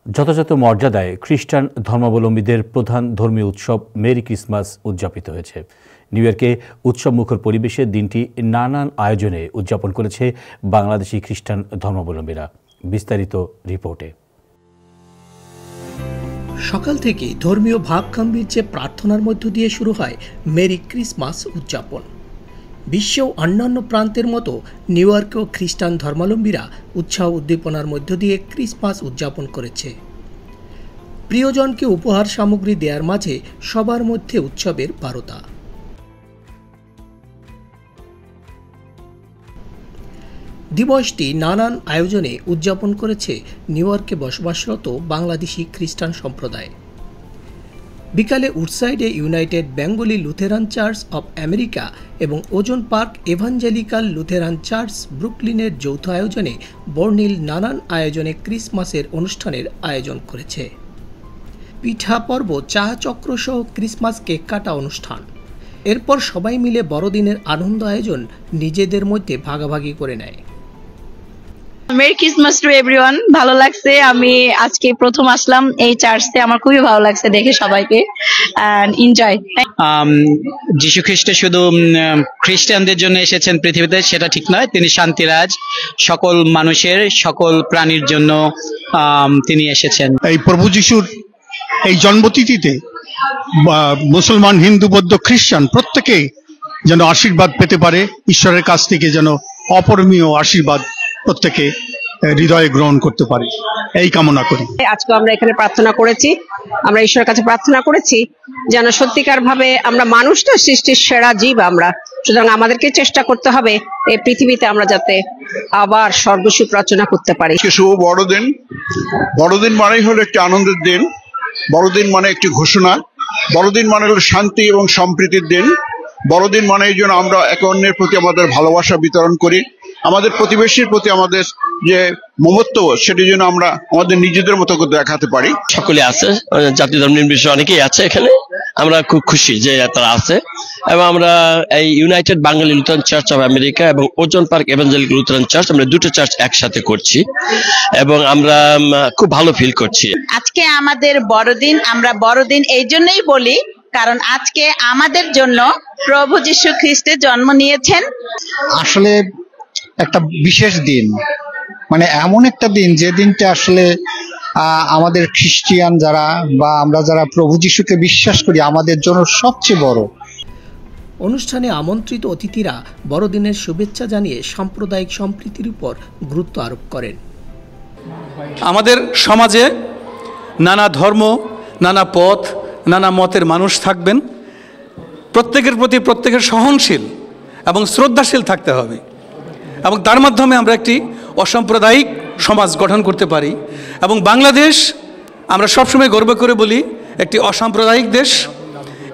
যথাযথ মর্যাদায় খ্রিস্টান ধর্মাবলম্বীদের প্রধান ধর্মীয় উৎসব মেরি ক্রিসমাস উদযাপিত হয়েছে। নিউ ইয়র্কে উৎসবমুখর পরিবেশে দিনটি নানান আয়োজনে উদযাপন করেছে বাংলাদেশি খ্রিস্টান ধর্মাবলম্বীরা। বিস্তারিত রিপোর্টে। সকাল থেকে ধর্মীয় ভাবগাম্ভীর্যে প্রার্থনার মধ্য দিয়ে শুরু হয় মেরি ক্রিসমাস উদযাপন। বিশ্বেও অন্যান্য প্রান্তের মতো নিউ ইয়র্কেও খ্রিস্টান ধর্মাবলম্বীরা উৎসাহ উদ্দীপনার মধ্য দিয়ে ক্রিসমাস উদযাপন করেছে। প্রিয়জনকে উপহার সামগ্রী দেওয়ার মাঝে সবার মধ্যে উৎসবের বারতা। দিবসটি নানান আয়োজনে উদযাপন করেছে নিউ ইয়র্কে বসবাসরত বাংলাদেশি খ্রিস্টান সম্প্রদায়। বিকালে উডসাইডে United Bengali Lutheran Church of America এবং Ozone Park Evangelical Lutheran Church ব্রুকলিনের যৌথ আয়োজনে বর্ণিল নানান আয়োজনে ক্রিসমাসের অনুষ্ঠানের আয়োজন করেছে। পিঠা পর্ব, চা চক্র সহ ক্রিসমাস কেক কাটা অনুষ্ঠান। এরপর সবাই মিলে বড়দিনের আনন্দ আয়োজন নিজেদের মধ্যে ভাগাভাগি করে নেয়। Merry Christmas to everyone. ভালো লাগছে, আমি আজকে প্রথম আসলাম এই চার্চে, আমার খুবই ভালো লাগছে দেখে সবাইকে। এনজয়। যিশু খ্রিস্ট শুধু খ্রিস্টানদের জন্য এসেছেন পৃথিবীতে সেটা ঠিক নয়, তিনি শান্তিরাজ, সকল মানুষের সকল প্রাণীর জন্য তিনি এসেছেন। এই প্রভু যিশুর এই জন্মতিথিতে মুসলমান, হিন্দু, বৌদ্ধ, খ্রিস্টান প্রত্যেকেই যেন আশীর্বাদ পেতে পারে, ঈশ্বরের কাছ থেকে যেন অপরিমেয় আশীর্বাদ প্রত্যেকে হৃদয়ে গ্রহণ করতে পারে, এই কামনা করি। আজকে আমরা এখানে প্রার্থনা করেছি, আমরা ঈশ্বরের কাছে প্রার্থনা করেছি যেন সত্যিকার ভাবে আমরা মানুষ তো সৃষ্টির সেরা জীব আমরা, সুতরাং আমাদেরকে চেষ্টা করতে হবে এই পৃথিবীতে আমরা যাতে আবার স্বর্গসুখ রচনা করতে পারি। শুভ বড়দিন। বড়দিন মানেই হলো একটি আনন্দের দিন, বড়দিন মানে একটি ঘোষণা, বড়দিন মানে হলো শান্তি এবং সম্প্রীতির দিন। বড়দিন মানে এই জন্য আমরা একে অন্যের প্রতি আমাদের ভালোবাসা বিতরণ করি, আমাদের প্রতিবেশীর প্রতি আমাদের যে মমত্ব সেটি যেন আমরা আমাদের নিজেদের মতো করে দেখাতে পারি। সকলে আছে, জাতি ধর্ম নির্বিশেষে অনেকেই আছে এখানে, আমরা খুব খুশি যে তারা আছে। এবং আমরা এই United Bengali Lutheran Church of America এবং Ozone Park Evangelical Lutheran church, আমরা দুটো চার্চ একসাথে করছি এবং আমরা খুব ভালো ফিল করছি। আজকে আমাদের বড়দিন, আমরা বড়দিন এই জন্যই বলি কারণ আজকে আমাদের জন্য প্রভু যীশু খ্রিস্টের জন্ম নিয়েছেন। আসলে একটা বিশেষ দিন, মানে এমন একটা দিন যে দিনটা আসলে আমাদের খ্রিস্টিয়ান যারা বা আমরা যারা প্রভু যিশুকে বিশ্বাস করি আমাদের জন্য সবচেয়ে বড়। অনুষ্ঠানে আমন্ত্রিত অতিথিরা বড়দিনের শুভেচ্ছা জানিয়ে সাম্প্রদায়িক সম্প্রীতির উপর গুরুত্ব আরোপ করেন। আমাদের সমাজে নানা ধর্ম, নানা পথ, নানা মতের মানুষ থাকবেন। প্রত্যেকের প্রতি প্রত্যেকের সহনশীল এবং শ্রদ্ধাশীল থাকতে হবে এবং তার মাধ্যমে আমরা একটি অসাম্প্রদায়িক সমাজ গঠন করতে পারি। এবং বাংলাদেশ, আমরা সবসময় গর্ব করে বলি, একটি অসাম্প্রদায়িক দেশ।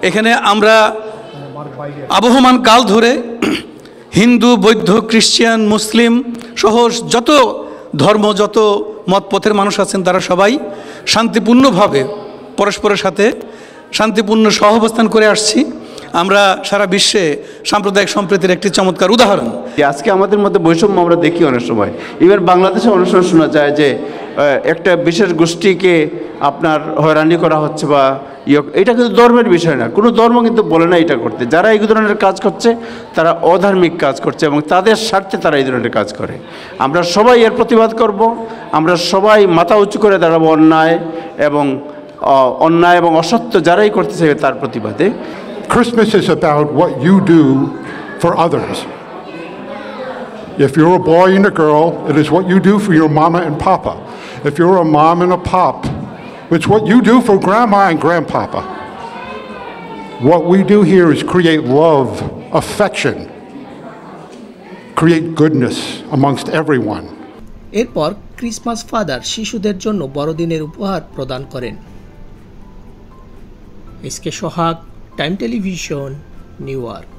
এখানে আমরা আবহমান কাল ধরে হিন্দু, বৌদ্ধ, খ্রিস্টান, মুসলিম সহ যত ধর্ম, যত মত পথের মানুষ আছেন তারা সবাই শান্তিপূর্ণভাবে পরস্পরের সাথে শান্তিপূর্ণ সহাবস্থান করে আসছি। আমরা সারা বিশ্বে সাম্প্রদায়িক সম্প্রীতির একটি চমৎকার উদাহরণ। আজকে আমাদের মধ্যে বৈষম্য আমরা দেখি অনেক সময়, এবার বাংলাদেশে অনেক সময় শোনা যায় যে একটা বিশেষ গোষ্ঠীকে আপনার হয়রানি করা হচ্ছে বা এটা কিন্তু ধর্মের বিষয় না, কোনো ধর্ম কিন্তু বলে না এটা করতে। যারা এই ধরনের কাজ করছে তারা অধার্মিক কাজ করছে এবং তাদের স্বার্থে তারা এই ধরনের কাজ করে। আমরা সবাই এর প্রতিবাদ করব, আমরা সবাই মাথা উঁচু করে দাঁড়াবো অন্যায় এবং অসত্য যারাই করতে চাইবে তার প্রতিবাদে। Christmas is about what you do for others. If you're a boy and a girl, it is what you do for your mama and papa. If you're a mom and a pop, it's what you do for grandma and grandpapa. What we do here is create love, affection, create goodness amongst everyone. এরপর Christmas father শিশুদের জন্য বড়দিনের উপহার প্রদান করেন। SK সোহাগ, time television, new York.